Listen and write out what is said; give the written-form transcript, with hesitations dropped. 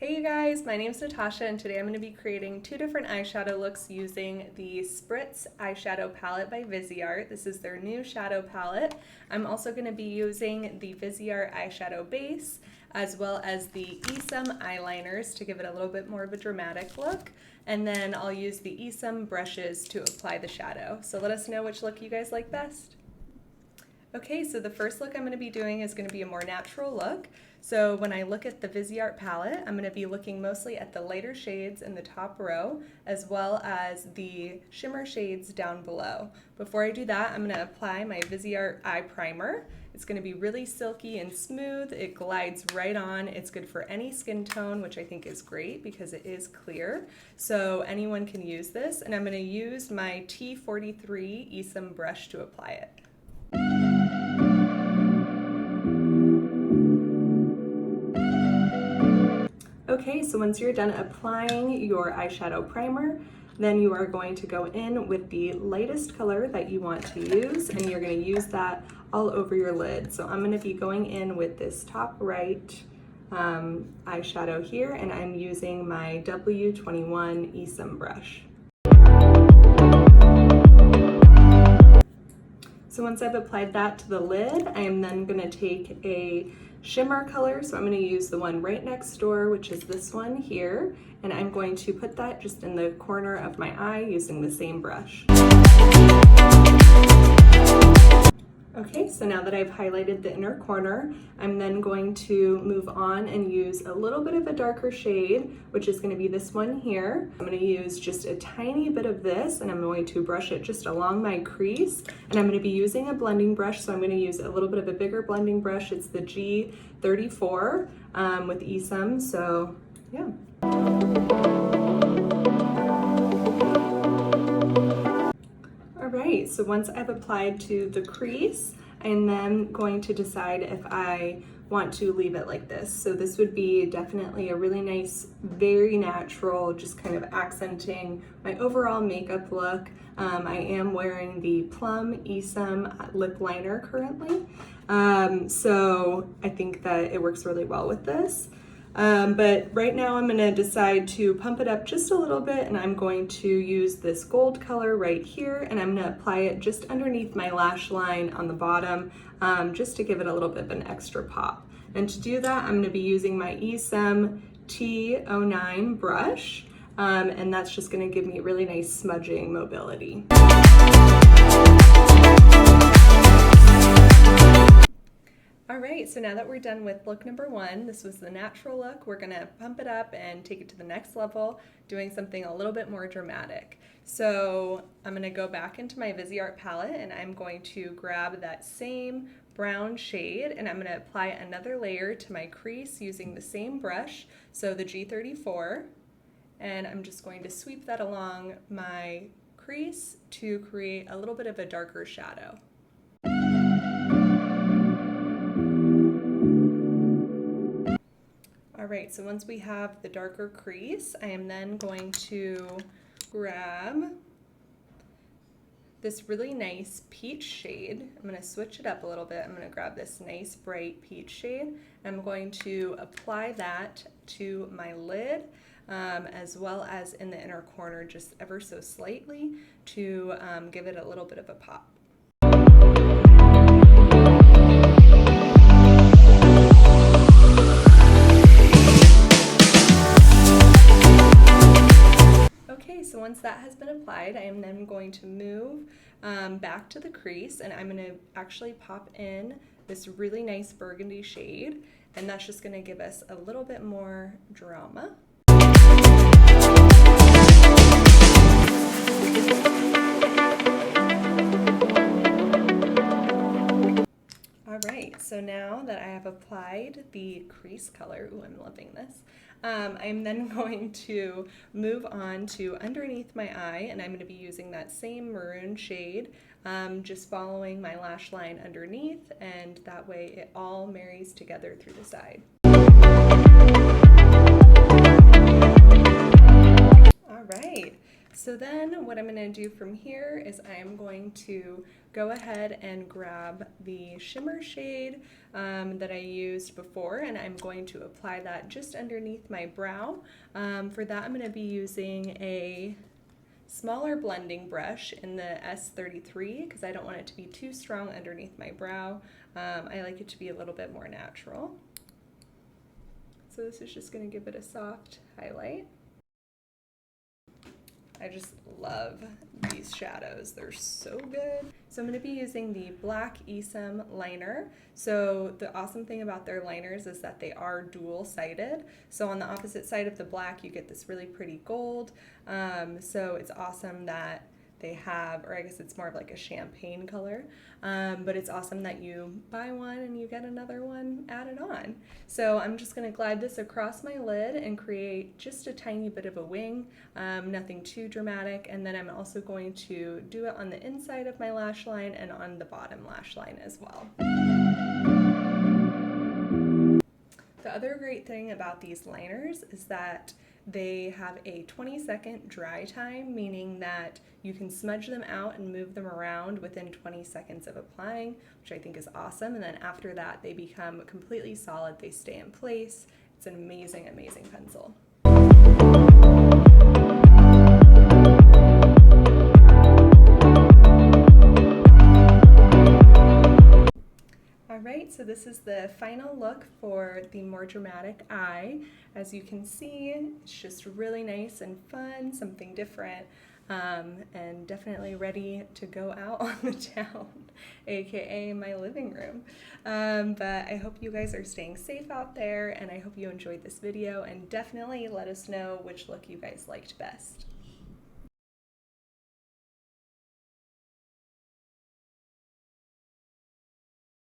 Hey you guys, my name is Natasha and today I'm going to be creating two different eyeshadow looks using the Spritz eyeshadow palette by Viseart. This is their new shadow palette. I'm also going to be using the Viseart eyeshadow base as well as the Esum eyeliners to give it a little bit more of a dramatic look. And then I'll use the Esum brushes to apply the shadow. So let us know which look you guys like best. Okay, so the first look I'm going to be doing is going to be a more natural look. So when I look at the Viseart palette, I'm going to be looking mostly at the lighter shades in the top row, as well as the shimmer shades down below. Before I do that, I'm going to apply my Viseart eye primer. It's going to be really silky and smooth. It glides right on. It's good for any skin tone, which I think is great because it is clear. So anyone can use this, and I'm going to use my T43 Esum brush to apply it. Okay, so once you're done applying your eyeshadow primer, then you are going to go in with the lightest color that you want to use, and you're going to use that all over your lid. So I'm going to be going in with this top right eyeshadow here, and I'm using my W21 Esum brush. So once I've applied that to the lid, I am then going to take a shimmer color, so I'm going to use the one right next door, which is this one here, and I'm going to put that just in the corner of my eye using the same brush. Okay, so now that I've highlighted the inner corner, I'm then going to move on and use a little bit of a darker shade, which is going to be this one here. I'm going to use just a tiny bit of this, and I'm going to brush it just along my crease, and I'm going to be using a blending brush, so I'm going to use a little bit of a bigger blending brush. It's the G34 with Esum, so yeah. Alright, so once I've applied to the crease, I'm then going to decide if I want to leave it like this. So this would be definitely a really nice, very natural, just kind of accenting my overall makeup look. I am wearing the Plum Esum lip liner currently, so I think that it works really well with this. But right now I'm going to decide to pump it up just a little bit, and I'm going to use this gold color right here, and I'm going to apply it just underneath my lash line on the bottom, just to give it a little bit of an extra pop. And to do that, I'm going to be using my Esum T09 brush, and that's just going to give me really nice smudging mobility. Alright, so now that we're done with look number one, this was the natural look, we're going to pump it up and take it to the next level, doing something a little bit more dramatic. So I'm going to go back into my Viseart palette, and I'm going to grab that same brown shade, and I'm going to apply another layer to my crease using the same brush, so the G34, and I'm just going to sweep that along my crease to create a little bit of a darker shadow. Alright, so once we have the darker crease, I am then going to grab this really nice peach shade. I'm going to switch it up a little bit. I'm going to grab this nice bright peach shade, and I'm going to apply that to my lid, as well as in the inner corner just ever so slightly to give it a little bit of a pop. So once that has been applied, I am then going to move back to the crease, and I'm going to actually pop in this really nice burgundy shade, and that's just going to give us a little bit more drama. Alright, so now that I have applied the crease color, ooh, I'm loving this, I'm then going to move on to underneath my eye, and I'm going to be using that same maroon shade, just following my lash line underneath, and that way it all marries together through the side. Alright, so So then what I'm going to do from here is I am going to go ahead and grab the shimmer shade that I used before, and I'm going to apply that just underneath my brow. For that I'm going to be using a smaller blending brush in the S33 because I don't want it to be too strong underneath my brow. I like it to be a little bit more natural. So this is just going to give it a soft highlight. I just love these shadows. They're so good. So I'm going to be using the Black Esom liner. So the awesome thing about their liners is that they are dual-sided. So on the opposite side of the black, you get this really pretty gold. So it's awesome that they have, or I guess it's more of like a champagne color, but it's awesome that you buy one and you get another one added on. So I'm just going to glide this across my lid and create just a tiny bit of a wing, nothing too dramatic, and then I'm also going to do it on the inside of my lash line and on the bottom lash line as well. The other great thing about these liners is that they have a 20-second dry time, meaning that you can smudge them out and move them around within 20 seconds of applying, which I think is awesome. And then after that, they become completely solid. They stay in place. It's an amazing, amazing pencil. Alright, so this is the final look for the more dramatic eye. As you can see, it's just really nice and fun, something different, and definitely ready to go out on the town, aka my living room. But I hope you guys are staying safe out there, and I hope you enjoyed this video, and definitely let us know which look you guys liked best.